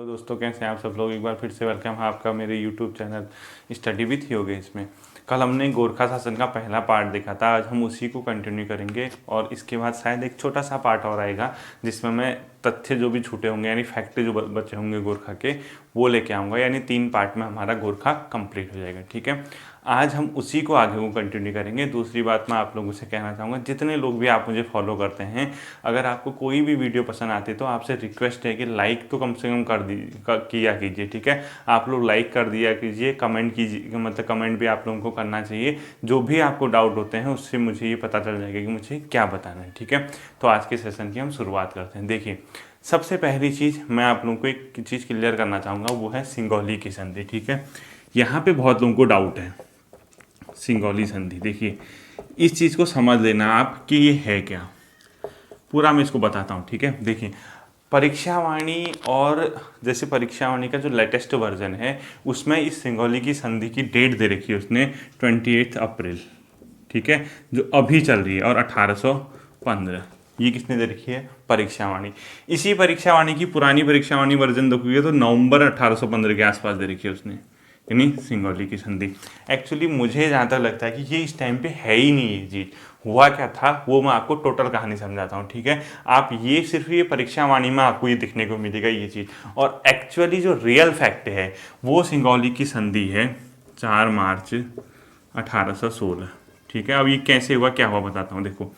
तो दोस्तों कैसे हैं आप सब लोग। एक बार फिर से वेलकम है आपका मेरे YouTube channel study with Yogesh इसमें। कल हमने गोरखा शासन का पहला पार्ट देखा था, आज हम उसी को कंटिन्यू करेंगे और इसके बाद शायद एक छोटा सा पार्ट और आएगा जिसमें मैं तथ्य जो भी छूटे होंगे यानी फैक्ट जो बचे होंगे गोरखा के वो लेके आऊँगा। यानी 3 पार्ट में हमारा गोरखा कंप्लीट हो जाएगा। ठीक है, आज हम उसी को आगे को कंटिन्यू करेंगे। दूसरी बात मैं आप लोगों से कहना चाहूँगा, जितने लोग भी आप मुझे फॉलो करते हैं, अगर आपको कोई भी वीडियो पसंद आती है तो आपसे रिक्वेस्ट है कि लाइक तो कम से कम किया कीजिए। ठीक है, आप लोग लाइक कर दिया कीजिए, कमेंट कीजिए, मतलब कमेंट भी आप लोगों को करना चाहिए। जो भी आपको डाउट होते हैं उससे मुझे ये पता चल जाएगा कि मुझे क्या बताना है। ठीक है, तो आज के सेशन की हम शुरुआत करते हैं। देखिए, सबसे पहली चीज़ मैं आप लोगों को एक चीज़ क्लियर करना चाहूँगा, वो है सिंगौली की संधि। ठीक है, यहाँ पे बहुत लोगों को डाउट है सिंगौली संधि। देखिए, इस चीज़ को समझ लेना आप कि ये है क्या, पूरा मैं इसको बताता हूँ। ठीक है, देखिए, परीक्षावाणी और जैसे परीक्षावाणी का जो लेटेस्ट वर्जन है उसमें इस सिंगौली की संधि की डेट दे रखी है उसने 28 अप्रैल। ठीक है, जो अभी चल रही है, और 1815 ये किसने दे रखी है? परीक्षावाणी। इसी परीक्षावाणी की पुरानी परीक्षावाणी वर्जन देखोगे तो नवंबर 1815 के आसपास दे रखी है उसने, यानी सिंगौली की संधि। एक्चुअली मुझे जहाँ तक लगता है कि ये इस टाइम पे है ही नहीं। ये चीज़ हुआ क्या था वो मैं आपको टोटल कहानी समझाता हूँ। ठीक है, आप ये सिर्फ ये परीक्षावाणी में आपको ये दिखने को मिलेगा ये चीज़, और एक्चुअली जो रियल फैक्ट है वो सिंगौली की संधि है 4 मार्च 1816। ठीक है, अब ये कैसे हुआ क्या हुआ बताता हूँ। देखो,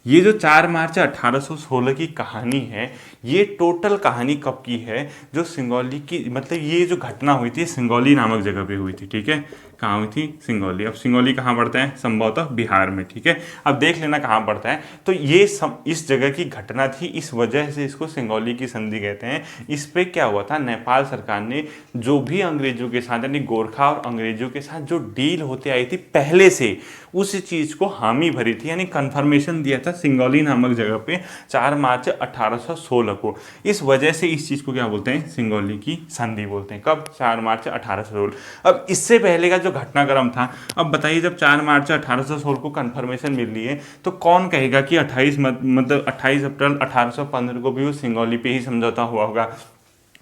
ये जो 4 मार्च 1816 की कहानी है, ये टोटल कहानी कब की है? जो सिंगौली की, मतलब ये जो घटना हुई थी सिंगौली नामक जगह पे हुई थी। ठीक है, कहाँ हुई थी? सिंगौली। अब सिंगौली कहाँ पड़ता है? संभवतः बिहार में। ठीक है, अब देख लेना कहाँ पड़ता है। तो ये इस जगह की घटना थी, इस वजह से इसको सिंगौली की संधि कहते हैं। इस पे क्या हुआ था, नेपाल सरकार ने जो भी अंग्रेजों के साथ यानी गोरखा और अंग्रेजों के साथ जो डील होते आई थी पहले से, उस चीज़ को हामी भरी थी, यानी कन्फर्मेशन दिया था सिंगौली नामक जगह पे 4 मार्च 1816 को। इस वजह से इस चीज़ को क्या बोलते हैं? सिंगौली की संधि बोलते हैं। कब? 4 मार्च 1816। अब इससे पहले का जो घटनाक्रम था, अब बताइए, जब 4 मार्च 1816 को कन्फर्मेशन मिल रही है तो कौन कहेगा कि 28 अप्रैल 1815 को भी वो सिंगौली पे ही समझौता हुआ होगा,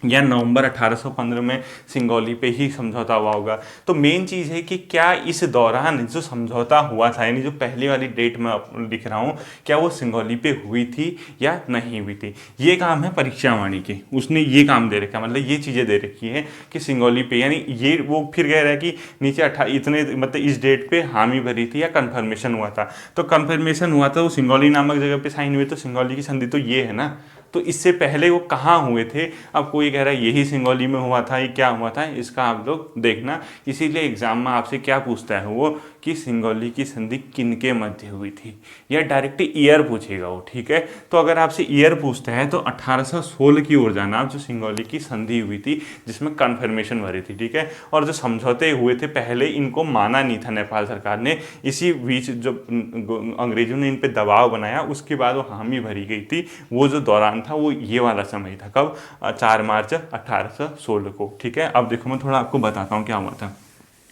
या नवंबर 1815 में सिंगौली पे ही समझौता हुआ होगा? तो मेन चीज़ है कि क्या इस दौरान जो समझौता हुआ था, यानी जो पहली वाली डेट मैं लिख रहा हूँ, क्या वो सिंगौली पे हुई थी या नहीं हुई थी? ये काम है परीक्षावाणी के, उसने ये काम दे रखा, मतलब ये चीज़ें दे रखी है कि सिंगौली पे, यानी ये वो फिर कह रहा है कि नीचे इतने मतलब इस डेट पे हामी भरी थी या कन्फर्मेशन हुआ था। तो कन्फर्मेशन हुआ था वो सिंगौली नामक जगह पे साइन हुए, तो सिंगौली की संधि तो ये है ना। तो इससे पहले वो कहाँ हुए थे? अब कोई कह रहा है यही सिंगौली में हुआ था, ये क्या हुआ था, इसका आप लोग देखना। इसीलिए एग्जाम में आपसे क्या पूछता है वो कि सिंगौली की संधि किनके मध्य हुई थी, या डायरेक्ट ईयर पूछेगा वो। ठीक है, तो अगर आपसे ईयर पूछता है तो 1816 की ओर जाना आप, जो सिंगौली की संधि हुई थी जिसमें कन्फर्मेशन भरी थी। ठीक है, और जो समझौते हुए थे पहले, इनको माना नहीं था नेपाल सरकार ने। इसी बीच जब अंग्रेजों ने इन पर दबाव बनाया उसके बाद वो हामी भरी गई थी। वो जो दौरान था वो ये वाला समय था। कब? 4 मार्च 1816 को। ठीक है, अब देखो मैं थोड़ा आपको बताता हूँ क्या हुआ था।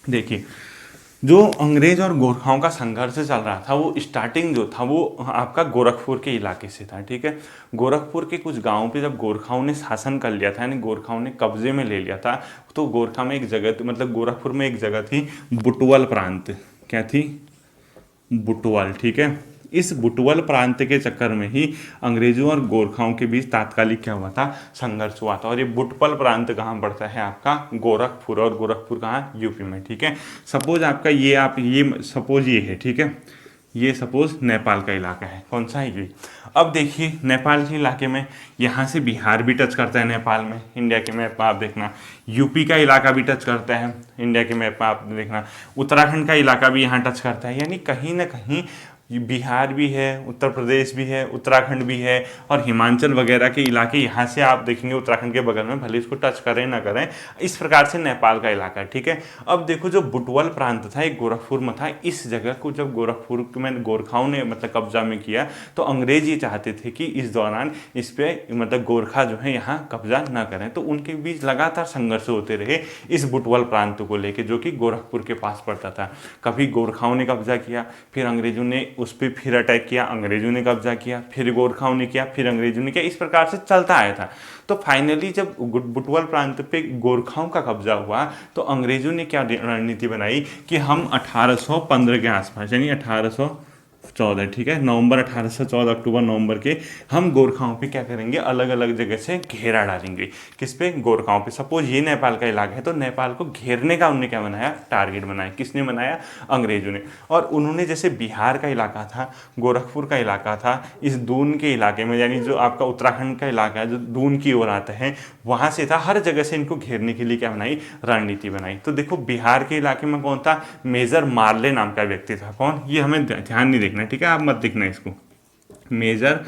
देखिए, जो अंग्रेज और गोरखाओं का संघर्ष चल रहा था वो स्टार्टिंग जो था वो आपका गोरखपुर के इलाके से था। ठीक है, गोरखपुर के कुछ गांवों पे जब गोरखाओं ने शासन कर लिया था, यानी गोरखाओं ने कब्जे में ले लिया था, तो गोरखा में एक जगह, मतलब गोरखपुर में एक जगह थी बुटवल प्रांत। क्या थी? बुटवल। ठीक है, इस बुटवल प्रांत के चक्कर में ही अंग्रेजों और गोरखाओं के बीच तात्कालिक क्या हुआ था? संघर्ष हुआ था। और ये बुटवल प्रांत कहाँ पड़ता है? आपका गोरखपुर। और गोरखपुर कहाँ? यूपी में। ठीक है, सपोज आपका ये, आप ये सपोज ये है। ठीक है, ये सपोज नेपाल का इलाका है। कौन सा है? ये। अब देखिए, नेपाल के इलाके में यहाँ से बिहार भी टच करता है नेपाल में, इंडिया के मैप में आप देखना। यूपी का इलाका भी टच करता है इंडिया के मैप में आप देखना। उत्तराखंड का इलाका भी यहाँ टच करता है, यानी कहीं ना कहीं बिहार भी है, उत्तर प्रदेश भी है, उत्तराखंड भी है, और हिमाचल वगैरह के इलाके यहाँ से आप देखेंगे उत्तराखंड के बगल में, भले इसको टच करें ना करें। इस प्रकार से नेपाल का इलाका है। ठीक है, अब देखो, जो बुटवल प्रांत था एक गोरखपुर में था। इस जगह को जब गोरखपुर में गोरखाओं ने मतलब कब्जा में किया तो अंग्रेज ये चाहते थे कि इस दौरान इस पे मतलब गोरखा जो है यहाँ कब्जा ना करें। तो उनके बीच लगातार संघर्ष होते रहे इस बुटवल प्रांत को लेकर, जो कि गोरखपुर के पास पड़ता था। कभी गोरखाओं ने कब्जा किया, फिर अंग्रेजों ने उस पर फिर अटैक किया, अंग्रेजों ने कब्जा किया, फिर गोरखाओं ने किया, फिर अंग्रेजों ने किया, इस प्रकार से चलता आया था। तो फाइनली जब बुटवल प्रांत पे गोरखाओं का कब्जा हुआ तो अंग्रेजों ने क्या रणनीति बनाई कि हम 1815 के आसपास यानी 1814, ठीक है, नवंबर 1814 अक्टूबर नवंबर के हम गोरखाओं पे क्या करेंगे, अलग अलग जगह से घेरा डालेंगे। किस पे? गोरखाओं पे। सपोज ये नेपाल का इलाका है तो नेपाल को घेरने का उन्होंने क्या बनाया, टारगेट बनाया। किसने बनाया? अंग्रेजों ने। और उन्होंने जैसे बिहार का इलाका था, गोरखपुर का इलाका था, इस दून के इलाके में यानी जो आपका उत्तराखंड का इलाका है जो दून की ओर आता है वहाँ से था, हर जगह से इनको घेरने के लिए क्या बनाई, रणनीति बनाई। तो देखो बिहार के इलाके में कौन था? मेजर मार्ले नाम का व्यक्ति था। कौन? ये हमें ध्यान नहीं देखना, ठीक है, आप मत देखना इसको। मेजर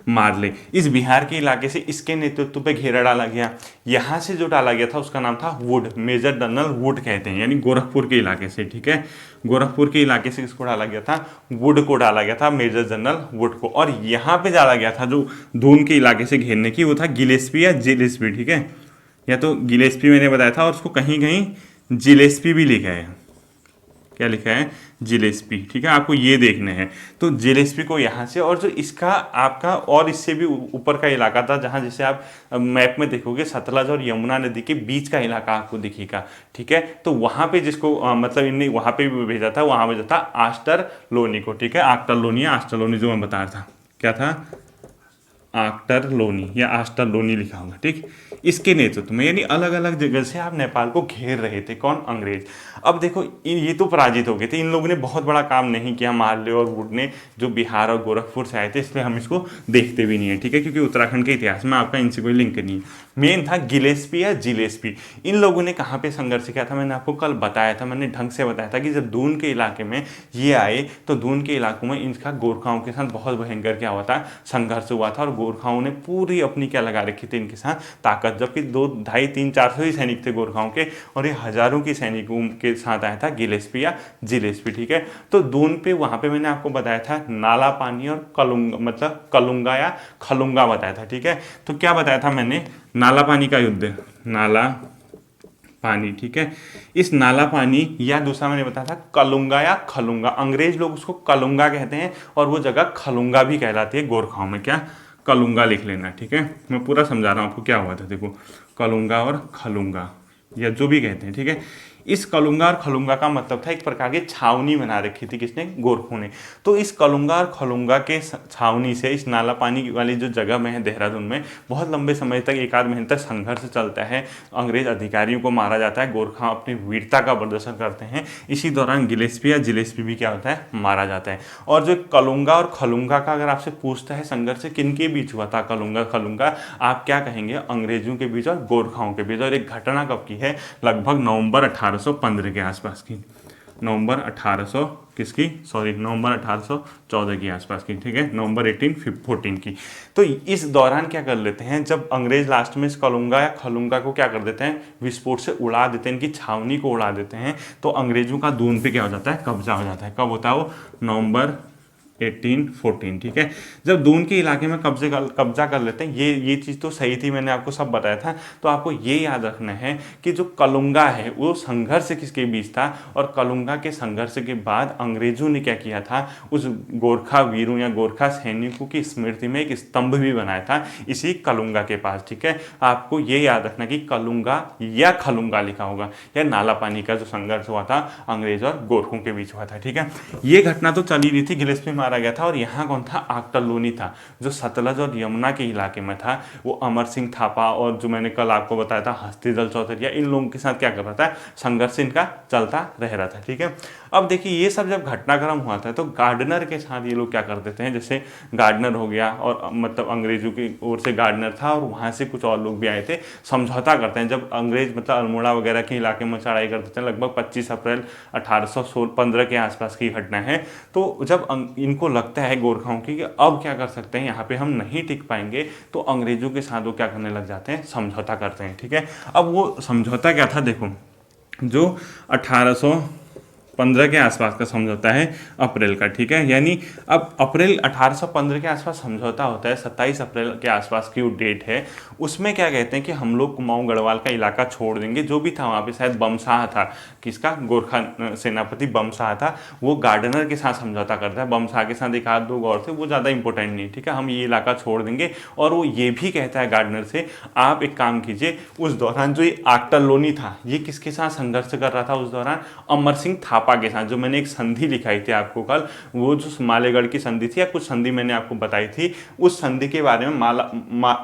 मार्ले, इस बिहार के इलाके से इसके नेतृत्व पे घेरा डाला गया। यहाँ से जो डाला गया था उसका नाम था वुड, मेजर जनरल वुड कहते हैं, यानी गोरखपुर के इलाके से, ठीक है, गोरखपुर के इलाके से किसको डाला गया था? वुड को डाला गया था, मेजर जनरल वुड को। और यहाँ पे डाला गया था जो दून के इलाके से घेरने की, वो था गिलेस्पी या जिलेस्पी, ठीक है, या तो गिलेस्पी मैंने बताया था और उसको कहीं कहीं जिलेस्पी भी लिखा है। क्या लिखा है? जिलेस्पी, ठीक है, आपको ये देखने हैं। तो जिलेस्पी को यहाँ से, और जो इसका आपका और इससे भी ऊपर का इलाका था जहाँ जैसे आप मैप में देखोगे सतलज और यमुना नदी के बीच का इलाका आपको दिखेगा, ठीक है, तो वहाँ पे जिसको मतलब इनने वहाँ पे भी भेजा था, वहाँ भेजा था आस्टर लोनी को, ठीक है, आक्टर लोनी या आस्टर लोनी जो मैं बता रहा था, क्या था? आक्टर लोनी या आस्टर लोनी लिखा होगा, ठीक। इसके नेतृत्व में यानी अलग अलग जगह से आप नेपाल को घेर रहे थे। कौन? अंग्रेज। अब देखो ये तो पराजित हो गए थे, इन लोगों ने बहुत बड़ा काम नहीं किया, मार्ले और वुड ने, जो बिहार और गोरखपुर से आए थे, इसलिए हम इसको देखते भी नहीं है, ठीक है, क्योंकि उत्तराखंड के इतिहास में आपका इनसे कोई लिंक नहीं है। मेन था गिलेस्पी या जिलेस्पी। इन लोगों ने कहाँ पे संघर्ष किया था? मैंने आपको कल बताया था, मैंने ढंग से बताया था कि जब दून के इलाके में ये आए तो दून के इलाकों में इनका गोरखाओं के साथ बहुत भयंकर क्या हुआ था? संघर्ष हुआ था, और गोरखाओं ने पूरी अपनी क्या लगा रखी थी इनके साथ ताकत, जबकि 2, 2.5, 3, 400 ही सैनिक थे गोरखाओं के, और ये हजारों की सैनिकों के साथ आया था गिलेस्पी या जिलेस्पी, ठीक है। तो दून पे वहाँ पे मैंने आपको बताया था नाला पानी और कलुंगा, मतलब कलुंगा या खलुंगा बताया था, ठीक है। तो क्या बताया था मैंने? नाला पानी का युद्ध, नाला पानी, ठीक है। इस नाला पानी या दूसरा मैंने बताया था कलुंगा या खलुंगा, अंग्रेज लोग उसको कलुंगा कहते हैं और वो जगह खलुंगा भी कहलाती है गोरखाओं में। क्या? कलुंगा लिख लेना, ठीक है, मैं पूरा समझा रहा हूँ आपको क्या हुआ था। देखो कलुंगा और खलुंगा या जो भी कहते हैं, ठीक है। इस कलुंगा और खलुंगा का मतलब था एक प्रकार की छावनी बना रखी थी किसने? गोरखों ने। तो इस कलुंगा और खलुंगा के छावनी से इस नाला पानी वाली जो जगह में है देहरादून में, बहुत लंबे समय तक, 1 आध महीने तक संघर्ष चलता है। अंग्रेज अधिकारियों को मारा जाता है, गोरखा अपनी वीरता का प्रदर्शन करते हैं। इसी दौरान गिलेस्पी या जिलेस्पी भी क्या होता है? मारा जाता है। और जो कलुंगा और खलुंगा का अगर आपसे पूछता है संघर्ष किनके बीच हुआ था कलुंगा खलुंगा, आप क्या कहेंगे? अंग्रेजों के बीच और गोरखाओं के बीच। और एक घटना कब की है? लगभग नवंबर 1815 के आसपास की, नवंबर 1814 के आसपास की, ठीक है, नवंबर 1814 की। तो इस दौरान क्या कर लेते हैं, जब अंग्रेज लास्ट में इस कलुंगा या खलुंगा को क्या कर देते हैं? विस्फोट से उड़ा देते हैं, इनकी छावनी को उड़ा देते हैं, तो अंग्रेजों का दून पे क्या हो जाता है? कब्जा हो जाता है। कब होता है वो? नवंबर 1814, ठीक है। जब दून के इलाके में कब्जा कर लेते हैं, ये चीज़ तो सही थी, मैंने आपको सब बताया था। तो आपको ये याद रखना है कि जो कलुंगा है वो संघर्ष किसके बीच था, और कलुंगा के संघर्ष के बाद अंग्रेजों ने क्या किया था? उस गोरखा वीरों या गोरखा सैनिकों की स्मृति में एक स्तंभ भी बनाया था इसी कलुंगा के पास, ठीक है। आपको ये याद रखना कि कलुंगा या खलुंगा लिखा होगा, या नाला पानी का जो संघर्ष हुआ था अंग्रेज और गोरखों के बीच हुआ था, ठीक है। ये घटना तो चली रही थी, गिलेस्पी मारा गया था, और यहाँ कौन था? आक्टर लोनी था, जो सतलज और यमुना के इलाके में था। वो अमर सिंह थापा और जो मैंने कल आपको बताया था हस्तिदल चौधरी, इन लोगों के साथ क्या कर रहा था? संघर्ष इनका चलता रह रहा था, ठीक है। अब देखिए ये सब जब घटनाक्रम हुआ था तो गार्डनर के साथ ये लोग क्या कर देते हैं, जैसे गार्डनर हो गया, और मतलब अंग्रेजों की ओर से गार्डनर था और वहाँ से कुछ और लोग भी आए थे, समझौता करते हैं। जब अंग्रेज मतलब अल्मोड़ा वगैरह के इलाके में चढ़ाई कर देते हैं, लगभग 25 अप्रैल 1815 के आसपास की घटना है। तो जब इनको लगता है गोरखाओं की कि अब क्या कर सकते हैं, यहाँ पे हम नहीं टिक पाएंगे, तो अंग्रेजों के साथ वो क्या करने लग जाते हैं? समझौता करते हैं, ठीक है। अब वो समझौता क्या था? देखो, जो 1800 1815 के आसपास का समझौता है अप्रैल का, ठीक है। यानी अब अप्रैल 1815 के आसपास समझौता होता है, 27 अप्रैल के आसपास की वो डेट है। उसमें क्या कहते हैं कि हम लोग कुमाऊं गढ़वाल का इलाका छोड़ देंगे, जो भी था वहाँ पे शायद बमशाह था, किसका, गोरखा सेनापति बमशाह था, वो गार्डनर के साथ समझौता करता है। बमशाह के साथ एक आध दो और थे, वो ज़्यादा इंपॉर्टेंट नहीं, ठीक है, हम ये इलाका छोड़ देंगे। और वो ये भी कहता है गार्डनर से, आप एक काम कीजिए, उस दौरान जो ये आक्टर लोनी था, ये किसके साथ संघर्ष कर रहा था उस दौरान, अमर सिंह थापा के साथ। जो मैंने एक संधि लिखाई थी आपको कल, वो जो मालेगढ़ की संधि थी, या कुछ संधि मैंने आपको बताई थी, उस संधि के बारे में,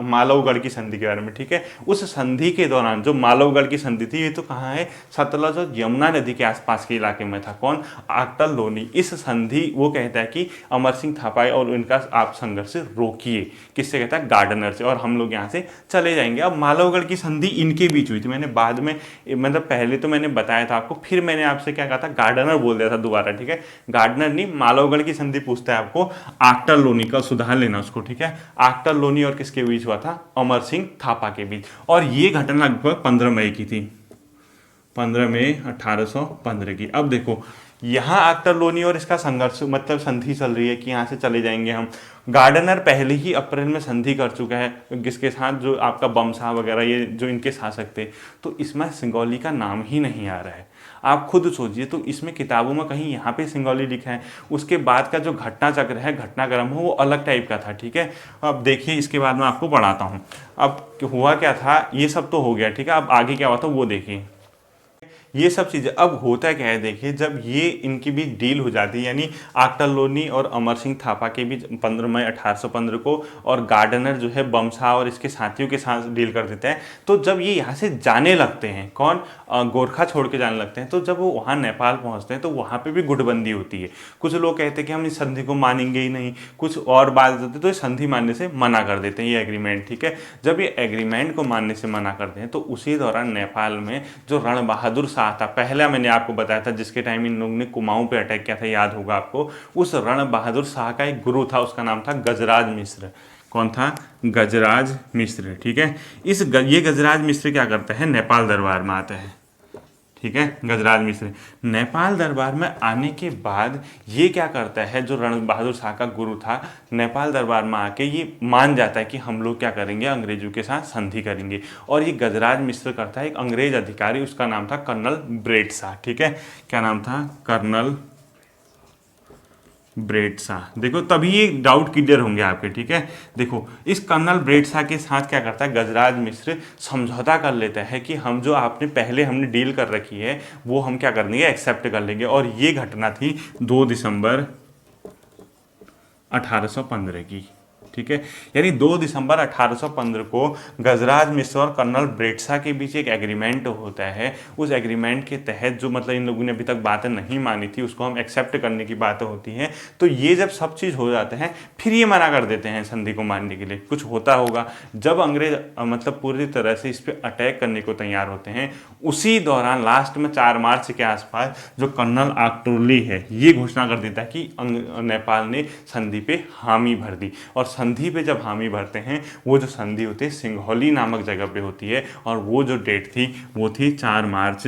मालवगढ़ की संधि के बारे में, ठीक है। उस संधि के दौरान जो मालवगढ़ की संधि थी, ये तो कहाँ है, सतलज और यमुना नदी के आसपास के इलाके में था। कौन, आक्टर लोनी। इस संधि, वो कहता है कि अमर सिंह थापा और इनका आप संघर्ष रोकिए, किससे कहता है, गार्डनर से, और हम लोग यहाँ से चले जाएंगे। अब मालवगढ़ की संधि इनके बीच हुई थी, मैंने बाद में, मतलब पहले तो मैंने बताया था आपको, फिर मैंने आपसे क्या कहा था, गार्डनर बोल दिया था दोबारा, ठीक है। गार्डनर नहीं, मालवगढ़ की संधि पूछता है आपको, आक्टर लोनी का सुधार लेना उसको, ठीक है। आक्टर लोनी और किसके बीच हुआ था, अमर सिंह थापा के बीच। और ये घटना लगभग 15 मई की थी, 15 मई 1815 की। अब देखो यहाँ आक्टर लोनी और इसका संघर्ष, मतलब संधि चल रही है कि यहाँ से चले जाएंगे हम। गार्डनर पहले ही अप्रैल में संधि कर चुका है, किसके साथ, जो आपका बमशाह वगैरह, ये जो इनके शासक थे। तो इसमें सिंगौली का नाम ही नहीं आ रहा है। आप खुद सोचिए, तो इसमें किताबों में कहीं यहाँ पे सिंगौली लिखा है, उसके बाद का जो घटना चक्र है, घटनाक्रम है, वो अलग टाइप का था, ठीक है। अब देखिए, इसके बाद मैं आपको पढ़ाता हूँ। अब हुआ क्या था, ये सब तो हो गया, ठीक है। अब आगे क्या हुआ था वो देखिए, ये सब चीज़ें। अब होता क्या है, देखिए, जब ये इनकी बीच डील हो जाती है, यानी आक्टर लोनी और अमर सिंह थापा के बीच 15 मई 1815 को, और गार्डनर जो है बमशाह और इसके साथियों के साथ डील कर देते हैं। तो जब ये यहाँ से जाने लगते हैं, कौन, गोरखा छोड़ के जाने लगते हैं, तो जब वो वहाँ नेपाल पहुँचते हैं, तो वहाँ पर भी गुटबंदी होती है। कुछ लोग कहते हैं कि हम इस संधि को मानेंगे ही नहीं, कुछ और बात होती है, तो इस संधि मानने से मना कर देते हैं, ये एग्रीमेंट, ठीक है। जब ये एग्रीमेंट को मानने से मना करते हैं, तो उसी दौरान नेपाल में जो रण बहादुर शाह था, पहला मैंने आपको बताया था, जिसके टाइम इन लोगों ने कुमाऊं पे अटैक किया था, याद होगा आपको, उस रण बहादुर शाह का एक गुरु था, उसका नाम था गजराज मिश्र। कौन था, गजराज मिश्र, ठीक है। ये गजराज मिश्र क्या करता है, नेपाल दरबार में आता है, ठीक है। गजराज मिश्र नेपाल दरबार में आने के बाद ये क्या करता है, जो रण बहादुर शाह का गुरु था, नेपाल दरबार में आके ये मान जाता है कि हम लोग क्या करेंगे, अंग्रेजों के साथ संधि करेंगे। और ये गजराज मिश्र करता है एक अंग्रेज अधिकारी, उसका नाम था कर्नल ब्रेड शाह, ठीक है। क्या नाम था, कर्नल ब्रेड शाह। देखो, तभी ये डाउट क्लियर होंगे आपके, ठीक है। देखो, इस कर्नल ब्रेड शाह के साथ क्या करता है, गजराज मिश्र समझौता कर लेता है कि हम जो आपने पहले हमने डील कर रखी है, वो हम क्या कर लेंगे, एक्सेप्ट कर लेंगे। और ये घटना थी 2 दिसंबर 1815 की, ठीक है। यानी 2 दिसंबर 1815 को गजराज मिश्र और कर्नल ब्रेड शाह के बीच एक एग्रीमेंट होता है। उस एग्रीमेंट के तहत जो, मतलब इन लोगों ने अभी तक बातें नहीं मानी थी, उसको हम एक्सेप्ट करने की बातें होती हैं। तो ये जब सब चीज़ हो जाते हैं, फिर ये मना कर देते हैं संधि को मानने के लिए। कुछ होता होगा, जब अंग्रेज मतलब पूरी तरह से इस पर अटैक करने को तैयार होते हैं, उसी दौरान लास्ट में 4 मार्च के आसपास जो कर्नल आक्टोर्ली है, ये घोषणा कर देता है कि नेपाल ने संधि पे हामी भर दी। और संधि पे जब हामी भरते हैं, वो जो संधि होती है सिंघौली नामक जगह पे होती है, और वो जो डेट थी वो थी 4 मार्च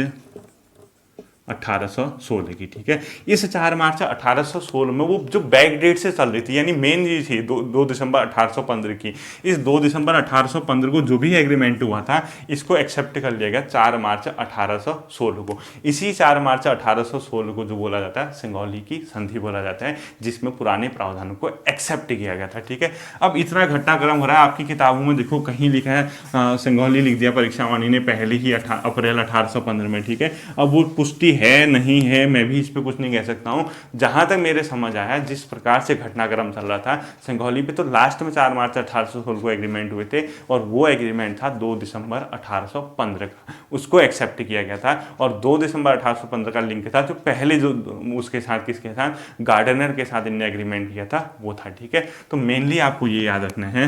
1816 की, ठीक है। इस 4 मार्च 1816 में वो जो बैक डेट से चल रही थी, यानी मेन ये थी 2 दिसंबर 1815 की। इस 2 दिसंबर 1815 को जो भी एग्रीमेंट हुआ था, इसको एक्सेप्ट कर लिया गया 4 मार्च 1816 को। इसी 4 मार्च 1816 को जो बोला जाता है, सिंघौली की संधि बोला जाता है, जिसमें पुराने प्रावधानों को एक्सेप्ट किया गया था, ठीक है। अब इतना घटनाक्रम हो रहा है, आपकी किताबों में देखो कहीं लिखा है सिंघौली लिख दिया परीक्षा वाणी ने पहले ही अप्रैल 1815 में, ठीक है। अब वो पुष्टि है नहीं है, मैं भी इस पर कुछ नहीं कह सकता हूँ। जहाँ तक मेरे समझ आया, जिस प्रकार से घटनाक्रम चल रहा था सिंघौली पे, तो लास्ट में 4 मार्च 1816 को एग्रीमेंट हुए थे, और वो एग्रीमेंट था 2 दिसंबर 1815 का, उसको एक्सेप्ट किया गया था। और 2 दिसंबर 1815 का लिंक था जो पहले जो उसके साथ, किसके साथ, गार्डनर के साथ इनने एग्रीमेंट किया था, वो था, ठीक है। तो मेनली आपको ये याद रखना है,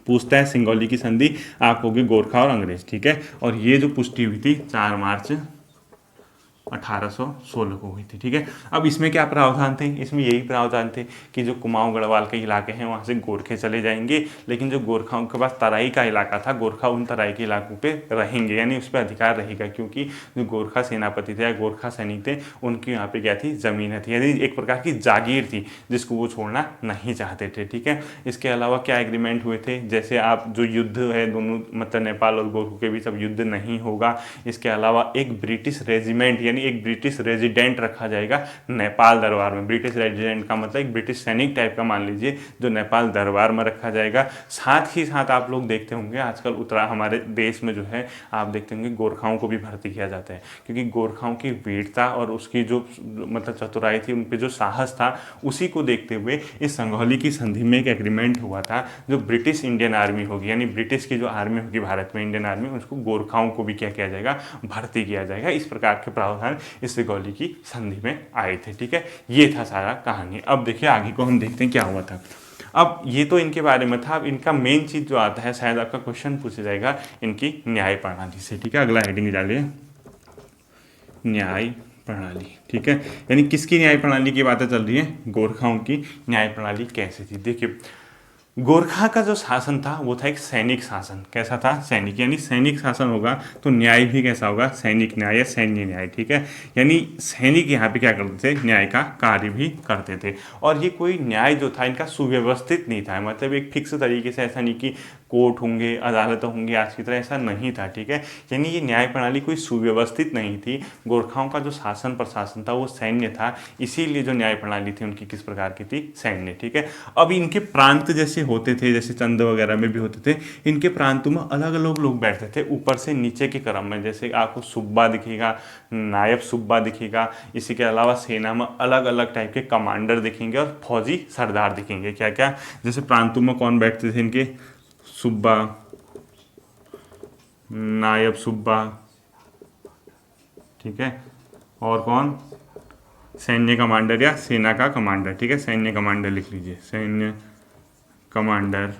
पूछता है सिंघौली की संधि, आप होगी गोरखा और अंग्रेज, ठीक है। और ये जो पुष्टि हुई थी 4 मार्च 1816 को हुई थी। ठीक है, अब इसमें क्या प्रावधान थे? इसमें यही प्रावधान थे कि जो कुमाऊं गढ़वाल के इलाके हैं वहाँ से गोरखे चले जाएंगे, लेकिन जो गोरखाओं के पास तराई का इलाका था, गोरखा उन तराई के इलाकों पे रहेंगे, यानी उस पर अधिकार रहेगा, क्योंकि जो गोरखा सेनापति थे या गोरखा सैनिक थे उनकी यहाँ पे क्या थी? ज़मीन थी, यानी एक प्रकार की जागीर थी जिसको वो छोड़ना नहीं चाहते थे। ठीक है, इसके अलावा क्या एग्रीमेंट हुए थे? जैसे आप जो युद्ध है दोनों मतलब नेपाल और गोरखों के बीच अब युद्ध नहीं होगा। इसके अलावा एक ब्रिटिश रेजिमेंट यानी एक ब्रिटिश रेजिडेंट रखा जाएगा नेपाल दरबार में। ब्रिटिश रेजिडेंट का मतलब एक ब्रिटिश सैनिक टाइप का मान लीजिए, जो नेपाल दरबार में रखा जाएगा। साथ ही साथ आप लोग देखते होंगे आजकल हमारे देश में जो है आप देखते होंगे गोरखाओं को भी भर्ती किया जाता है, क्योंकि गोरखाओं की वीरता और उसकी जो मतलब चतुराई थी, उन पर जो साहस था, उसी को देखते हुए इस संगौली की संधि में एक एग्रीमेंट हुआ था। जो ब्रिटिश इंडियन आर्मी होगी यानी ब्रिटिश की जो आर्मी होगी भारत में, इंडियन आर्मी, उसको गोरखाओं को भी क्या किया जाएगा? भर्ती किया जाएगा। इस प्रकार के प्रावधान इस संगौली की संधि में आए थे। ठीक है, ये था सारा कहानी। अब देखिए आगे को हम देखते हैं क्या हुआ था। अब ये तो इनके बारे में था। अब इनका मेन चीज़ जो आता है, शायद आपका क्वेश्चन पूछा जाएगा इनकी न्याय प्रणाली से। ठीक है, अगला हेडिंग डालिए, न्याय प्रणाली। ठीक है, यानी किसकी न्याय प्रणाली की बातें चल रही है? गोरखाओं की न्याय प्रणाली कैसे थी? देखिए, गोरखा का जो शासन था वो था एक सैनिक शासन। कैसा था? सैनिक, यानी सैनिक शासन होगा तो न्याय भी कैसा होगा? सैनिक न्याय या सैन्य न्याय। ठीक है, यानी सैनिक यहाँ पे क्या करते थे? न्याय का कार्य भी करते थे। और ये कोई न्याय जो था इनका सुव्यवस्थित नहीं था, मतलब एक फिक्स तरीके से, ऐसा नहीं कि कोर्ट होंगे, अदालत होंगे आज की तरह, ऐसा नहीं था। ठीक है, यानी ये न्याय प्रणाली कोई सुव्यवस्थित नहीं थी। गोरखाओं का जो शासन प्रशासन था वो सैन्य था, इसीलिए जो न्याय प्रणाली थी उनकी किस प्रकार की थी? सैन्य। ठीक है, अब इनके प्रांत जैसे होते थे, जैसे चंद वगैरह में भी होते थे, इनके प्रांतों में अलग अलग लोग बैठते थे ऊपर से नीचे के क्रम में। जैसे आपको सुब्बा दिखेगा, नायब सुब्बा दिखेगा, इसी के अलावा सेना में अलग अलग टाइप के कमांडर दिखेंगे और फौजी सरदार दिखेंगे। क्या क्या? जैसे प्रांतों में कौन बैठते थे इनके? सुब्बा, नायब सुब्बा, ठीक है, और कौन? सैन्य कमांडर या सेना का कमांडर। ठीक है, सैन्य कमांडर लिख लीजिए, सैन्य कमांडर।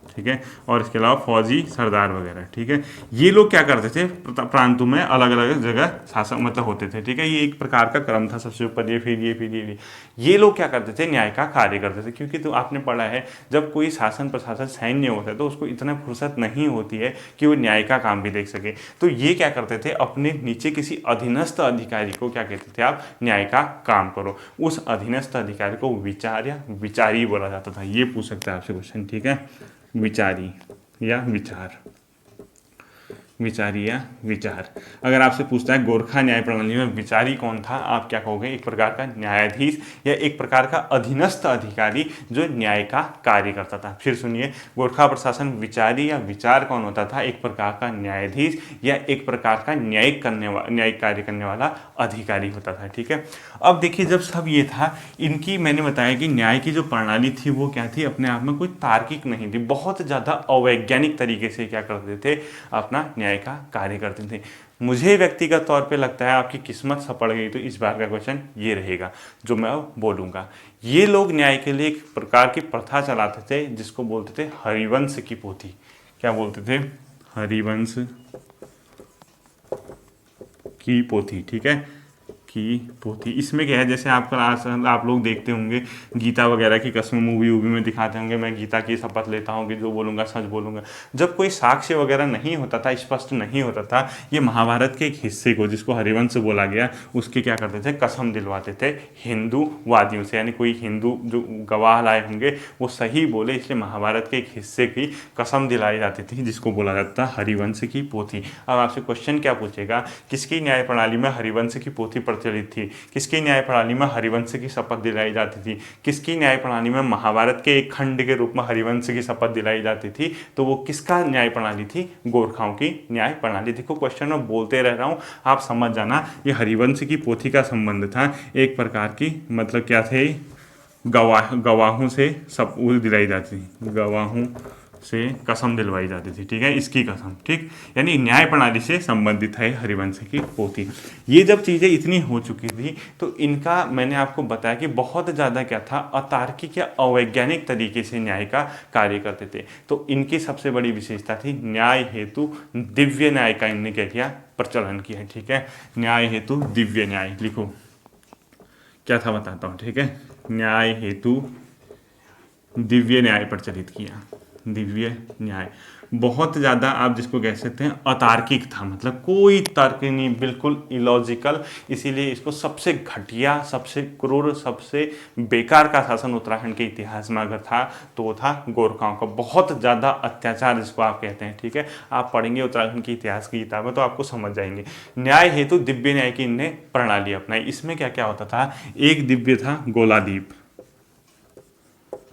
ठीक है, और इसके अलावा फौजी सरदार वगैरह। ठीक है, ये लोग क्या करते थे? प्रांतों में अलग अलग जगह शासन मतलब होते थे। ठीक है, ये एक प्रकार का क्रम था, सबसे ऊपर ये, फिर ये, फिर ये लोग क्या करते थे? न्याय का कार्य करते थे। क्योंकि तो आपने पढ़ा है जब कोई शासन प्रशासन सैन्य होता है तो उसको इतना फुर्सत नहीं होती है कि वो न्याय का काम भी देख सके। तो ये क्या करते थे? अपने नीचे किसी अधीनस्थ अधिकारी को क्या कहते थे? आप न्याय का काम करो। उस अधीनस्थ अधिकारी को विचार या विचारी बोला जाता था। ये पूछ सकता है आपसे क्वेश्चन। ठीक है, विचारी या विचार, विचारी या विचार। अगर आपसे पूछता है गोरखा न्याय प्रणाली में विचारी कौन था, आप क्या कहोगे? एक प्रकार का न्यायाधीश या एक प्रकार का अधीनस्थ अधिकारी जो न्याय का कार्य करता था। फिर सुनिए, गोरखा प्रशासन विचारी या विचार कौन होता था? एक प्रकार का न्यायाधीश या एक प्रकार का न्यायिक कार्य करने वाला अधिकारी होता था। ठीक है, अब देखिए जब सब ये था, इनकी मैंने बताया कि न्याय की जो प्रणाली थी वो क्या थी? अपने आप में कोई तार्किक नहीं थी, बहुत ज़्यादा अवैज्ञानिक तरीके से क्या करते थे? अपना न्याय का कार्य करते थे। मुझे व्यक्तिगत तौर पे लगता है आपकी किस्मत सपड़ गई तो इस बार का क्वेश्चन ये रहेगा जो मैं बोलूँगा। ये लोग न्याय के लिए एक प्रकार की प्रथा चलाते थे जिसको बोलते थे हरिवंश की पोथी। क्या बोलते थे? हरिवंश की पोथी। ठीक है, की पोथी। इसमें क्या है, जैसे आप लोग देखते होंगे गीता वगैरह की कसम मूवी में दिखाते होंगे, मैं गीता की शपथ लेता हूँ कि जो बोलूँगा सच बोलूँगा। जब कोई साक्ष्य वगैरह नहीं होता था, स्पष्ट नहीं होता था, ये महाभारत के एक हिस्से को जिसको हरिवंश बोला गया उसके क्या करते थे? कसम दिलवाते थे हिंदूवादियों से, यानी कोई हिंदू जो गवाह लाए होंगे वो सही बोले, इसलिए महाभारत के एक हिस्से की कसम दिलाई जाती थी जिसको बोला जाता था हरिवंश की पोथी। अब आपसे क्वेश्चन क्या पूछेगा? किसकी न्याय प्रणाली में हरिवंश की पोथी प्रचलित थी? किसकी न्याय प्रणाली में हरिवंश की शपथ दिलाई जाती थी? किसकी न्याय प्रणाली में महाभारत के एक खंड के रूप में हरिवंश की शपथ दिलाई जाती थी? तो वो किसका न्याय प्रणाली थी? गोरखाओं की न्याय प्रणाली। देखो क्वेश्चन में बोलते रह रहा हूँ, आप समझ जाना। ये हरिवंश की पोथी का संबंध था एक प्रकार की, मतलब क्या थे? गवाहों से सब दिलाई जाती थी, गवाहों से कसम दिलवाई जाती थी, ठीक है, इसकी कसम, ठीक, यानी न्याय प्रणाली से संबंधित है हरिवंश की पोथी। ये जब चीज़ें इतनी हो चुकी थी तो इनका मैंने आपको बताया कि बहुत ज़्यादा क्या था, अतार्किक या अवैज्ञानिक तरीके से न्याय का कार्य करते थे। तो इनकी सबसे बड़ी विशेषता थी न्याय हेतु दिव्य न्याय का इनने क्या किया, प्रचलन किया है, ठीक है। न्याय हेतु दिव्य न्याय लिखो, क्या था बताता हूँ, ठीक है। न्याय हेतु दिव्य न्याय प्रचलित किया। दिव्य न्याय बहुत ज़्यादा आप जिसको कह सकते हैं अतार्किक था, मतलब कोई तर्क नहीं, बिल्कुल इलॉजिकल। इसीलिए इसको सबसे घटिया, सबसे क्रूर, सबसे बेकार का शासन उत्तराखंड के इतिहास में अगर था तो वो था गोरखाओं का। बहुत ज़्यादा अत्याचार जिसको आप कहते हैं, ठीक है। आप पढ़ेंगे उत्तराखंड के इतिहास की किताबें तो आपको समझ जाएंगे। न्याय हेतु दिव्य न्याय की इनने प्रणाली अपनाई। इसमें क्या क्या होता था, एक दिव्य था गोलादीप,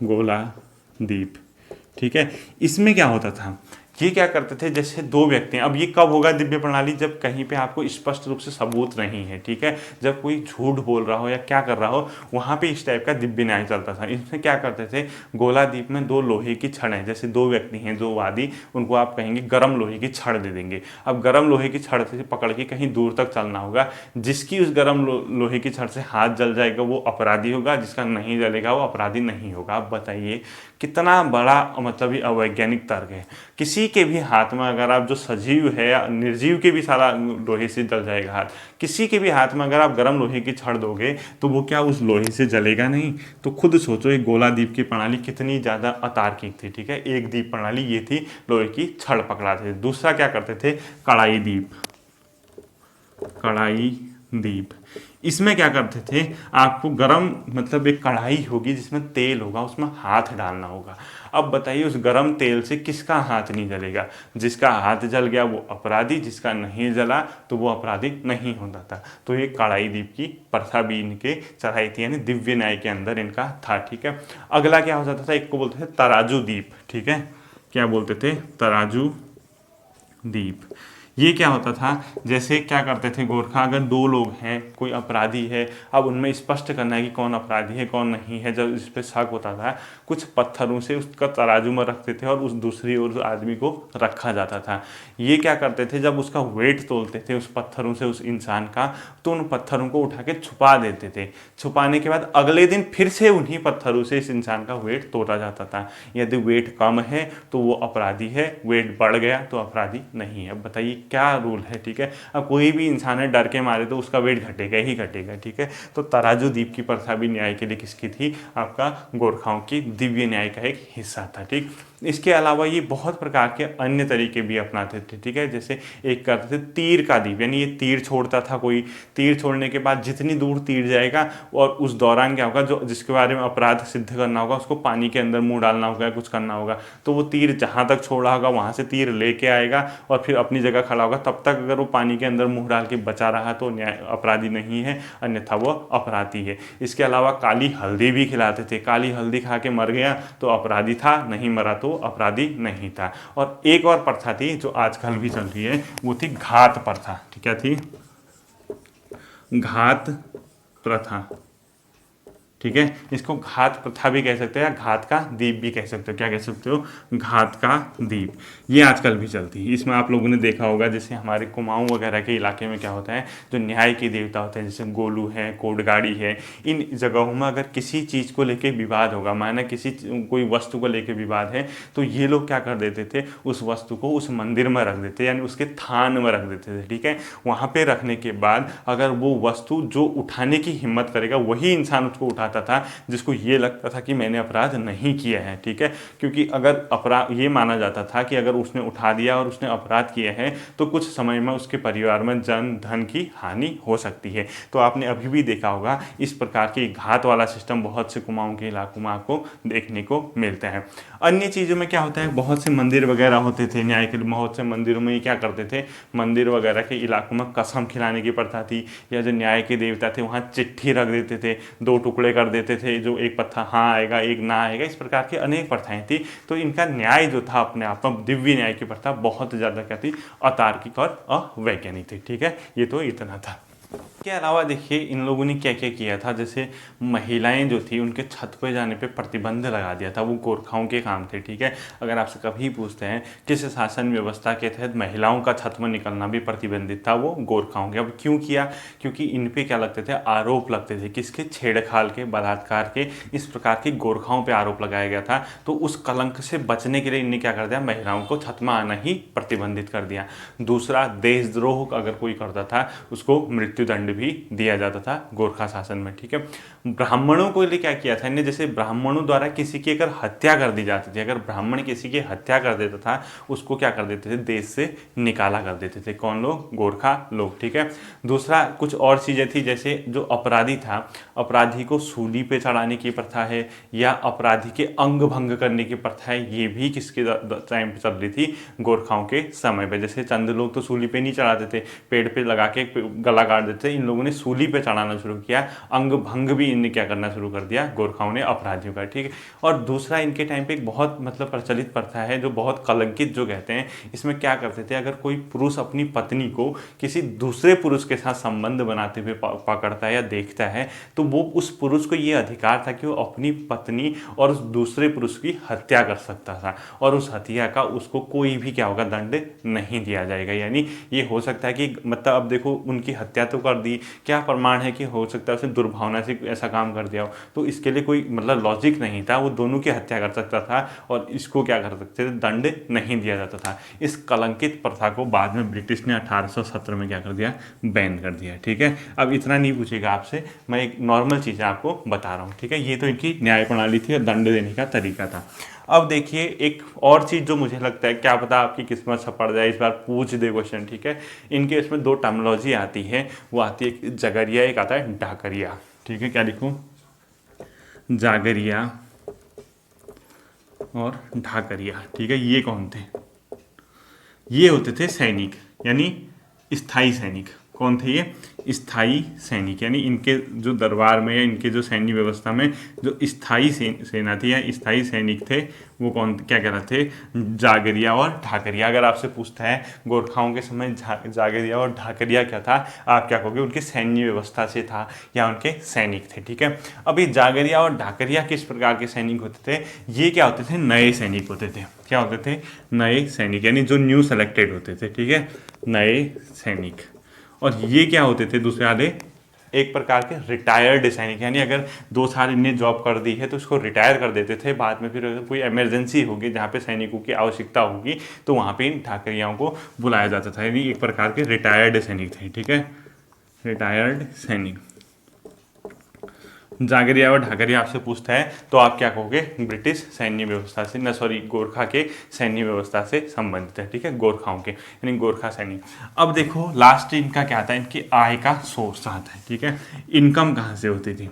गोलादीप, ठीक है। इसमें क्या होता था, ये क्या करते थे, जैसे दो व्यक्ति हैं, अब ये कब होगा दिव्य प्रणाली, जब कहीं पे आपको स्पष्ट रूप से सबूत नहीं है, ठीक है, जब कोई झूठ बोल रहा हो या क्या कर रहा हो, वहाँ पे इस टाइप का दिव्य न्याय चलता था। इसमें क्या करते थे, गोलादीप में दो लोहे की छड़ है, जैसे दो व्यक्ति हैं, दो वादी, उनको आप कहेंगे गर्म लोहे की छड़ दे देंगे। अब गर्म लोहे की छड़ से पकड़ के कहीं दूर तक चलना होगा, जिसकी उस गर्म लोहे की छड़ से हाथ जल जाएगा वो अपराधी होगा, जिसका नहीं जलेगा वो अपराधी नहीं होगा। आप बताइए कितना बड़ा मतलब ये अवैज्ञानिक तर्क है। किसी के भी हाथ में अगर आप, जो सजीव है या निर्जीव के भी सारा लोहे से जल जाएगा हाथ, किसी के भी हाथ में अगर आप गर्म लोहे की छड़ दोगे तो वो क्या उस लोहे से जलेगा नहीं। तो खुद सोचो ये गोलादीप की प्रणाली कितनी ज़्यादा अतार्किक थी, ठीक है। एक दीप प्रणाली ये थी, लोहे की छड़ पकड़ाते थे। दूसरा क्या करते थे, कड़ाई दीप, कड़ाई दीप। इसमें क्या करते थे, आपको गरम मतलब एक कढ़ाई होगी जिसमें तेल होगा, उसमें हाथ डालना होगा। अब बताइए उस गरम तेल से किसका हाथ नहीं जलेगा, जिसका हाथ जल गया वो अपराधी, जिसका नहीं जला तो वो अपराधी नहीं होता था। तो ये कड़ाई दीप की प्रथा भी इनके चढ़ाई थी, यानी दिव्य न्याय के अंदर इनका था, ठीक है। अगला क्या हो जाता था, एक को बोलते थे तराजू दीप, ठीक है। क्या बोलते थे, तराजू दीप। ये क्या होता था, जैसे क्या करते थे गोरखा, अगर दो लोग हैं, कोई अपराधी है, अब उनमें स्पष्ट करना है कि कौन अपराधी है कौन नहीं है। जब इस पर शक होता था, कुछ पत्थरों से उसका तराजू में रखते थे और उस दूसरी ओर आदमी को रखा जाता था। ये क्या करते थे, जब उसका वेट तोलते थे उस पत्थरों से उस इंसान का, तो उन पत्थरों को उठा के छुपा देते थे। छुपाने के बाद अगले दिन फिर से उन्हीं पत्थरों से इस इंसान का वेट तोला जाता था। यदि वेट कम है तो वो अपराधी है, वेट बढ़ गया तो अपराधी नहीं है। अब बताइए क्या रूल है, ठीक है। अब कोई भी इंसान है डर के मारे तो उसका वेट घटेगा ही घटेगा, ठीक है। तो तराजू दीप की प्रथा भी न्याय के लिए किसकी थी, आपका गोरखाओं की दिव्य न्याय का एक हिस्सा था, ठीक। इसके अलावा ये बहुत प्रकार के अन्य तरीके भी अपनाते थे, ठीक है। जैसे एक करते थे तीर का दीप, यानी ये तीर छोड़ता था कोई, तीर छोड़ने के बाद जितनी दूर तीर जाएगा और उस दौरान क्या होगा, जो जिसके बारे में अपराध सिद्ध करना होगा उसको पानी के अंदर मुंह डालना होगा, कुछ करना होगा, तो वो तीर जहाँ तक छोड़ा होगा वहाँ से तीर लेके आएगा और फिर अपनी जगह खड़ा होगा। तब तक अगर वो पानी के अंदर मुंह डाल के बचा रहा तो न्याय अपराधी नहीं है, अन्यथा वो अपराधी है। इसके अलावा काली हल्दी भी खिलाते थे, काली हल्दी खा के मर गया तो अपराधी था, नहीं मरा तो अपराधी नहीं था। और एक और प्रथा थी जो आजकल भी चल रही है, वो थी घात प्रथा, ठीक है, थी घात प्रथा, ठीक है। इसको घात प्रथा भी कह सकते हो या घात का दीप भी कह सकते हो। क्या कह सकते हो, घात का दीप। ये आजकल भी चलती है। इसमें आप लोगों ने देखा होगा, जैसे हमारे कुमाऊं वगैरह के इलाके में क्या होता है, जो न्याय के देवता होते हैं, जैसे गोलू है, कोटगाड़ी है, इन जगहों में अगर किसी चीज़ को लेकर विवाद होगा, माना किसी कोई वस्तु को लेकर विवाद है, तो ये लोग क्या कर देते थे, उस वस्तु को उस मंदिर में रख देते, यानी उसके थान में रख देते थे, ठीक है। वहाँ पर रखने के बाद अगर वो वस्तु जो उठाने की हिम्मत करेगा वही इंसान उसको उठा था जिसको ये लगता था कि मैंने अपराध नहीं किया है, ठीक है। क्योंकि अगर अपराध, ये माना जाता था कि अगर उसने उठा दिया और उसने अपराध किया है तो कुछ समय में उसके परिवार में जन धन की हानि हो सकती है। तो आपने अभी भी देखा होगा इस प्रकार की घात वाला सिस्टम बहुत से कुमाऊं के इलाकों में आपको देखने को मिलता है। अन्य चीज़ों में क्या होता है, बहुत से मंदिर वगैरह होते थे न्याय के लिए, बहुत से मंदिरों में ये क्या करते थे, मंदिर वगैरह के इलाकों में कसम खिलाने की प्रथा थी, या जो न्याय के देवता थे वहाँ चिट्ठी रख देते थे, दो टुकड़े कर देते थे, जो एक पत्थर हाँ आएगा एक ना आएगा, इस प्रकार की अनेक प्रथाएं थी। तो इनका न्याय जो था अपने आप में दिव्य न्याय की प्रथा बहुत ज़्यादा क्या थी, अतार्किक और अवैज्ञानिक थी, ठीक है। ये तो इतना था। इसके अलावा देखिए इन लोगों ने क्या क्या किया था, जैसे महिलाएं जो थी उनके छत पे जाने पे प्रतिबंध लगा दिया था, वो गोरखाओं के काम थे, ठीक है। अगर आपसे कभी पूछते हैं किस शासन व्यवस्था के तहत महिलाओं का छत में निकलना भी प्रतिबंधित था, वो गोरखाओं के। अब क्यों किया, क्योंकि इन पे क्या लगते थे, आरोप लगते थे, किसके, छेड़खाल के, बलात्कार के, इस प्रकार के गोरखाओं पे आरोप लगाया गया था। तो उस कलंक से बचने के लिए इनने क्या कर दिया, महिलाओं को छत में आना ही प्रतिबंधित कर दिया। दूसरा, देशद्रोह अगर कोई करता था उसको मृत्युदंड भी दिया जाता था गोरखा शासन में, ठीक है। ब्राह्मणों को लिए क्या किया था इन्हें, जैसे ब्राह्मणों द्वारा किसी की अगर हत्या कर दी जाती थी, अगर ब्राह्मण किसी की हत्या कर देता था उसको क्या कर देते थे, देश से निकाला कर देते थे। कौन लोग, गोरखा लोग, ठीक है। दूसरा, कुछ और चीज़ें थी, जैसे जो अपराधी था, अपराधी को सूली पे चढ़ाने की प्रथा है, या अपराधी के अंग भंग करने की प्रथा है, ये भी किसके टाइम पे चल रही थी, गोरखाओं के समय पे। जैसे चंद लोग तो सूली पे नहीं चढ़ाते थे, पेड़ पे लगा के गला काट देते थे, इन लोगों ने सूली पे चढ़ाना शुरू किया, अंग भंग भी इनने क्या करना शुरू कर दिया, गोरखाओं ने, अपराधियों का, ठीक है। और दूसरा, इनके टाइम पे एक बहुत मतलब प्रचलित प्रथा है जो बहुत कलंकित जो कहते हैं, इसमें क्या करते थे, अगर कोई पुरुष अपनी पत्नी को किसी दूसरे पुरुष के साथ संबंध बनाते हुए पकड़ता है या देखता है, तो वो उस पुरुष को ये अधिकार था कि वो अपनी पत्नी और उस दूसरे पुरुष की हत्या कर सकता था, और उस हत्या का उसको कोई भी क्या होगा, दंड नहीं दिया जाएगा। यानी ये हो सकता है कि मतलब अब देखो उनकी हत्या तो कर दी, क्या प्रमाण है कि हो सकता है उसने दुर्भावना से ऐसा काम कर दिया हो, तो इसके लिए कोई मतलब लॉजिक नहीं था, वो दोनों की हत्या कर सकता था और इसको क्या कर सकते थे, दंड नहीं दिया जाता था। इस कलंकित प्रथा को बाद में ब्रिटिश ने 1817 में क्या कर दिया, बैन कर दिया, ठीक है। अब इतना नहीं पूछेगा आपसे, मैं एक नॉर्मल चीज़ें आपको बता रहा हूँ, ठीक है। ये तो इनकी न्याय प्रणाली थी और दंड देने का तरीका था। अब देखिए एक और चीज़ जो मुझे लगता है, क्या पता आपकी किस्मत से पड़ जाए, इस बार पूछ दे क्वेश्चन, ठीक है। इनके इसमें दो टर्मिनोलॉजी आती है, वो आती है जगरिया, एक आता है ढाकरिया, ठीक है। क्या लिखूं, जागरिया और ढाकरिया, ठीक है। ये कौन थे, ये होते थे सैनिक, यानी स्थायी सैनिक। कौन थे ये, स्थायी सैनिक, यानी इनके जो दरबार में या इनके जो सैन्य व्यवस्था में जो स्थायी सेना थी या स्थायी सैनिक थे, वो कौन, क्या कहलाते थे, जागरिया और ढाकरिया। अगर आपसे पूछता है गोरखाओं के समय जागरिया और ढाकरिया क्या था, आप क्या कहोगे, उनके सैन्य व्यवस्था से था या उनके सैनिक थे, ठीक है। अब ये जागरिया और ढाकरिया किस प्रकार के सैनिक होते थे, ये क्या होते थे, नए सैनिक होते थे। क्या होते थे, नए सैनिक, यानी जो न्यू सेलेक्टेड होते थे, ठीक है, नए सैनिक। और ये क्या होते थे, दूसरे वाले एक प्रकार के रिटायर्ड सैनिक, यानी अगर 2 साल इनने जॉब कर दी है तो उसको रिटायर कर देते थे, बाद में फिर अगर कोई इमरजेंसी होगी जहाँ पे सैनिकों की आवश्यकता होगी तो वहाँ पे इन ढाकरियाओं को बुलाया जाता था, यानी एक प्रकार के रिटायर्ड सैनिक थे, ठीक है, रिटायर्ड सैनिक। जागरिया और ढाकरिया आपसे पूछता है तो आप क्या कहोगे, ब्रिटिश सैन्य व्यवस्था से, न सॉरी, गोरखा के सैन्य व्यवस्था से संबंधित है, ठीक है, गोरखाओं के, यानी गोरखा सैनिक। अब देखो लास्ट इनका क्या आता है, इनकी आय का सोर्स आता है, ठीक है, इनकम कहाँ से होती थी,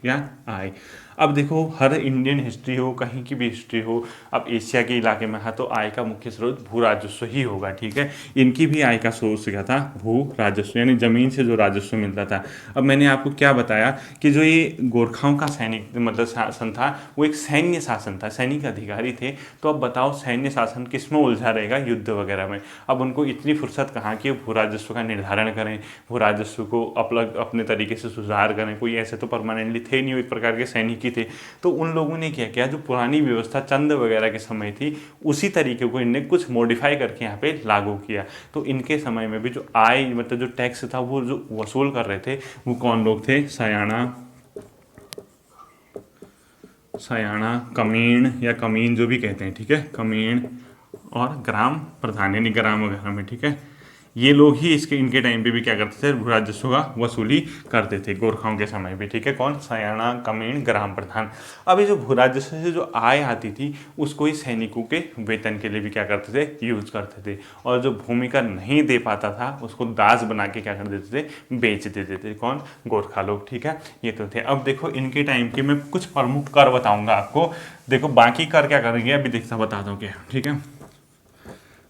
क्या, आय। अब देखो हर इंडियन हिस्ट्री हो, कहीं की भी हिस्ट्री हो, अब एशिया के इलाके में है तो आय का मुख्य स्रोत भू राजस्व ही होगा, ठीक है। इनकी भी आय का स्रोत क्या था, भू राजस्व, यानी जमीन से जो राजस्व मिलता था। अब मैंने आपको क्या बताया कि जो ये गोरखाओं का सैनिक मतलब शासन था, वो एक सैन्य शासन था, सैनिक अधिकारी थे। तो अब बताओ सैन्य शासन किस में उलझा रहेगा, युद्ध वगैरह में। अब उनको इतनी फुर्सत कहाँ कि भू राजस्व का निर्धारण करें, भू राजस्व को अपने तरीके से सुधार करें, कोई ऐसे तो परमानेंटली थे नहीं, एक प्रकार के सैनिक ही थे। तो उन लोगों ने क्या किया, जो पुरानी व्यवस्था चंद वगैरह के समय थी उसी तरीके को इनने कुछ मॉडिफाई करके यहाँ पे लागू किया। तो इनके समय में भी जो आय मतलब जो टैक्स था वो जो वसूल कर रहे थे वो कौन लोग थे, सयाना, कमीण या कमीन जो भी कहते हैं, ठीक है, कमीण और ग्राम प्रधान, यानी ग्राम वगैरह में, ठीक है, ये लोग ही इनके टाइम पे भी क्या करते थे, भू राजस्व का वसूली करते थे गोरखाओं के समय भी, ठीक है। कौन, सयाना, कमीण, ग्राम प्रधान। अब ये जो भू राजस्व से जो आय आती थी उसको ही सैनिकों के वेतन के लिए भी क्या करते थे, यूज करते थे। और जो भूमि का नहीं दे पाता था उसको दास बना के क्या कर देते थे, बेच देते थे। कौन, गोरखा लोग, ठीक है, ये तो थे। अब देखो इनके टाइम के मैं कुछ प्रमुख कर बताऊंगा आपको। देखो बाकी कर क्या करेंगे अभी देखता बताता हूँ क्या, ठीक है।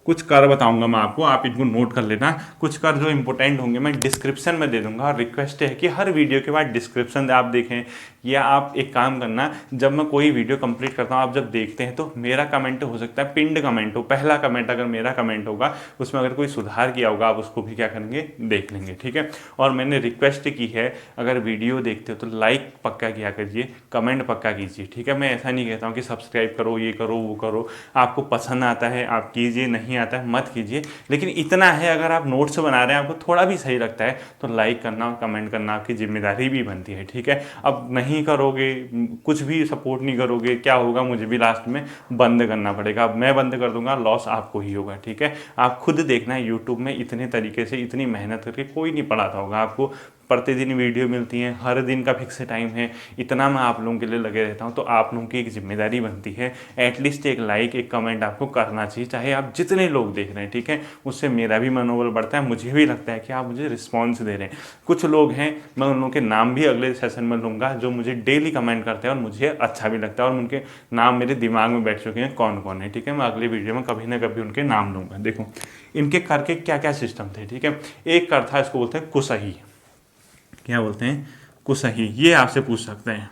कुछ कर बताऊंगा मैं आपको, आप इनको नोट कर लेना। कुछ कर जो इंपॉर्टेंट होंगे मैं डिस्क्रिप्शन में दे दूंगा, और रिक्वेस्ट है कि हर वीडियो के बाद डिस्क्रिप्शन आप देखें या आप एक काम करना, जब मैं कोई वीडियो कंप्लीट करता हूँ आप जब देखते हैं तो मेरा कमेंट हो सकता है पिंड कमेंट हो, पहला कमेंट अगर मेरा कमेंट होगा उसमें अगर कोई सुधार किया होगा आप उसको भी क्या करेंगे, देख लेंगे, ठीक है। और मैंने रिक्वेस्ट की है, अगर वीडियो देखते हो तो लाइक पक्का किया करिए, कमेंट पक्का कीजिए, ठीक है। मैं ऐसा नहीं कहता हूँ कि सब्सक्राइब करो, ये करो, वो करो, आपको पसंद आता है आप कीजिए, नहीं आता है मत कीजिए, लेकिन इतना है अगर आप नोट्स बना रहे हैं आपको थोड़ा भी सही लगता है तो लाइक करना और कमेंट करना आपकी जिम्मेदारी भी बनती है, ठीक है। अब नहीं करोगे, कुछ भी सपोर्ट नहीं करोगे, क्या होगा, मुझे भी लास्ट में बंद करना पड़ेगा। अब मैं बंद कर दूंगा, लॉस आपको ही होगा, ठीक है। आप खुद देखना है, यूट्यूब में इतने तरीके से इतनी मेहनत करके कोई नहीं पढ़ाता होगा आपको, प्रतिदिन वीडियो मिलती हैं, हर दिन का फिक्स टाइम है, इतना मैं आप लोगों के लिए लगे रहता हूँ, तो आप लोगों की एक जिम्मेदारी बनती है एटलीस्ट एक लाइक एक कमेंट आपको करना चाहिए, चाहे आप जितने लोग देख रहे हैं, ठीक है। उससे मेरा भी मनोबल बढ़ता है, मुझे भी लगता है कि आप मुझे रिस्पॉन्स दे रहे हैं। कुछ लोग हैं, मैं उन लोगों के नाम भी अगले सेशन में लूँगा जो मुझे डेली कमेंट करते हैं और मुझे अच्छा भी लगता है, और उनके नाम मेरे दिमाग में बैठ चुके हैं कौन कौन है, ठीक है। मैं अगले वीडियो में कभी ना कभी उनके नाम लूँगा। देखो इनके कर के क्या क्या सिस्टम थे, ठीक है। एक कर था, इसको बोलते हैं कुसही, क्या बोलते हैं, कुसही। ये आपसे पूछ सकते हैं,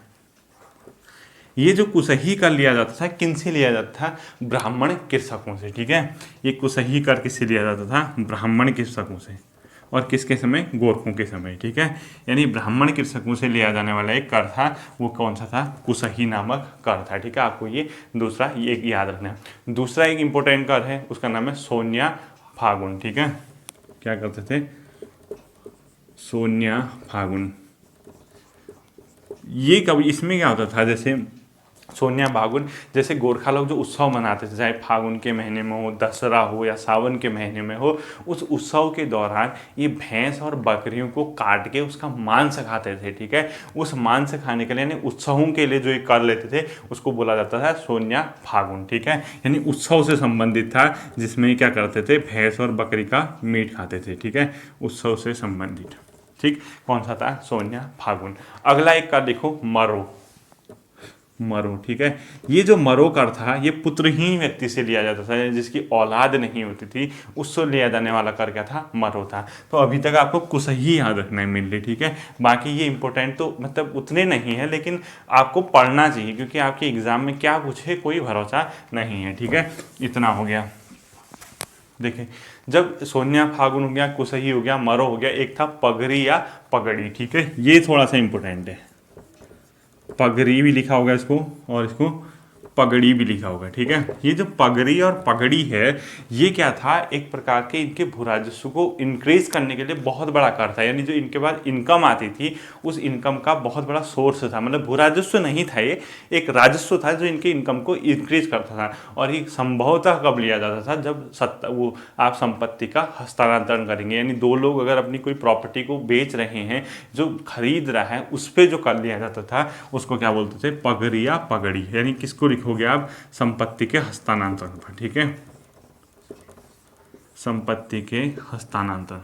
ये जो कुसही कर लिया जाता था किनसे लिया जाता था, ब्राह्मण कृषकों से, ठीक है। ये कुसही कर किससे लिया जाता था, ब्राह्मण कृषकों से, और किसके समय, गोरखों के समय, ठीक है। यानी ब्राह्मण कृषकों से लिया जाने वाला एक कर था, वो कौन सा था, कुसही नामक कर था, ठीक है। आपको ये दूसरा ये याद रखना है। दूसरा एक इंपॉर्टेंट कर है, उसका नाम है सोनिया फागुन, ठीक है। क्या करते थे, सोनिया फागुन। ये कभी इसमें क्या होता था, जैसे सोनिया फागुन, जैसे गोरखा लोग जो उत्सव मनाते थे, चाहे फागुन के महीने में हो, दशहरा हो या सावन के महीने में हो, उस उत्सव के दौरान ये भैंस और बकरियों को काट के उसका मांस खाते थे, ठीक है। उस मांस खाने के लिए यानी उत्सवों के लिए जो ये कर लेते थे उसको बोला जाता था सोनिया फागुन, ठीक है। यानी उत्सव से संबंधित था, जिसमें क्या करते थे, भैंस और बकरी का मीट खाते थे, ठीक है, उत्सव से संबंधित, ठीक। कौन सा था, सोनिया फागुन। अगला एक का देखो, मरो, मरो, ठीक है। ये जो मरो कर था ये पुत्रहीन व्यक्ति से लिया जाता था, जिसकी औलाद नहीं होती थी, उससे लिया जाने वाला कर क्या था, मरो था। तो अभी तक आपको कुसही याद रखना है मेनली, ठीक है। बाकी ये इंपॉर्टेंट तो मतलब उतने नहीं है, लेकिन आपको पढ़ना चाहिए क्योंकि आपके एग्जाम में क्या पूछे कोई भरोसा नहीं है, ठीक है। इतना हो गया। देखिए जब सोनिया फागुन हो गया, कुसही हो गया, मरो हो गया, एक था पगड़ी या पगड़ी, ठीक है। ये थोड़ा सा इंपॉर्टेंट है, पगड़ी भी लिखा होगा इसको और इसको पगड़ी भी लिखा होगा, ठीक है। ये जो पगड़ी और पगड़ी है ये क्या था, एक प्रकार के इनके भू राजस्व को इंक्रीज करने के लिए बहुत बड़ा कर था, यानी जो इनके पास इनकम आती थी उस इनकम का बहुत बड़ा सोर्स था। मतलब भू राजस्व नहीं था, ये एक राजस्व था जो इनके इनकम को इंक्रीज करता था। और ये संभवतः कब लिया जाता था, जब वो आप संपत्ति का हस्तांतरण करेंगे, यानी दो लोग अगर अपनी कोई प्रॉपर्टी को बेच रहे हैं, जो खरीद रहा है उस पर जो कर लिया जाता था उसको क्या बोलते थे, पगड़ी या पगड़ी। यानी किसको लिखोगे आप, संपत्ति के हस्तांतरण पर, ठीक है, संपत्ति के हस्तांतरण।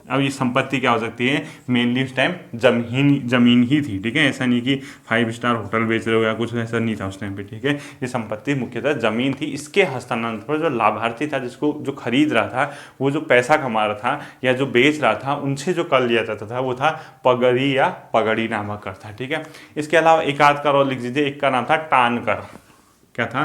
अब ये संपत्ति क्या हो सकती है, मेनली उस टाइम जमीन ही थी, ठीक है। ऐसा नहीं कि 5 स्टार होटल बेच रहे हो या कुछ, ऐसा नहीं था उस टाइम पे, ठीक है। ये संपत्ति मुख्यतः जमीन थी, इसके हस्तांतरण पर जो लाभार्थी था, जिसको जो खरीद रहा था, वो जो पैसा कमा रहा था या जो बेच रहा था, उनसे जो कर लिया जाता था वो था पगड़ी या पगड़ी नामक कर था, ठीक है। इसके अलावा एक आध कर और लिख दीजिए, एक का नाम था टान कर। क्या था,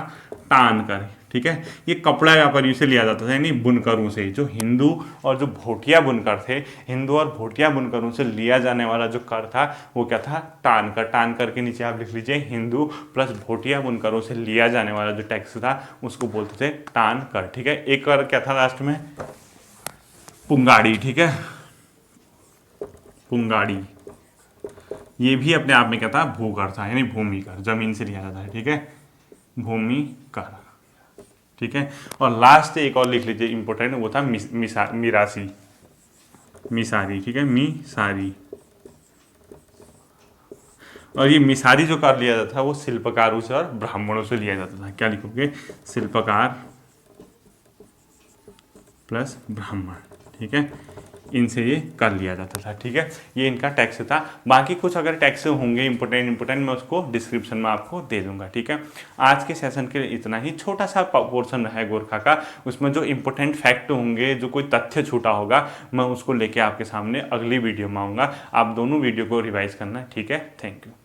टान कर, ठीक है। ये कपड़ा व्यापारियों से लिया जाता था, यानी बुनकरों से। जो हिंदू और जो भोटिया बुनकर थे, हिंदू और भोटिया बुनकरों से लिया जाने वाला जो कर था वो क्या था, टान कर। टान कर के नीचे आप लिख लीजिए, हिंदू प्लस भोटिया बुनकरों से लिया जाने वाला जो टैक्स था उसको बोलते थे टान कर, ठीक है। एक कर क्या था लास्ट में, पुंगाड़ी, ठीक है, पुंगाड़ी। ये भी अपने आप में क्या था, भूकर था, यानी भूमि कर, जमीन से लिया जाता है, ठीक है, भूमि कर, ठीक है। और लास्ट एक और लिख लीजिए इंपॉर्टेंट, वो था मिरासी, मिसारी, ठीक है, मिसारी। और ये मिसारी जो कर लिया जाता था वो शिल्पकारों से और ब्राह्मणों से लिया जाता था। क्या लिखोगे, शिल्पकार प्लस ब्राह्मण, ठीक है। इनसे ये कर लिया जाता था। ठीक है, ये इनका टैक्स था। बाकी कुछ अगर टैक्स होंगे इंपॉर्टेंट मैं उसको डिस्क्रिप्शन में आपको दे दूंगा। ठीक है, आज के सेशन के लिए इतना ही, छोटा सा पोर्शन है गोरखा का, उसमें जो इंपॉर्टेंट फैक्ट होंगे, जो कोई तथ्य छूटा होगा, मैं उसको लेके आपके सामने अगली वीडियो में आऊँगा। आप दोनों वीडियो को रिवाइज करना। ठीक है, थैंक यू।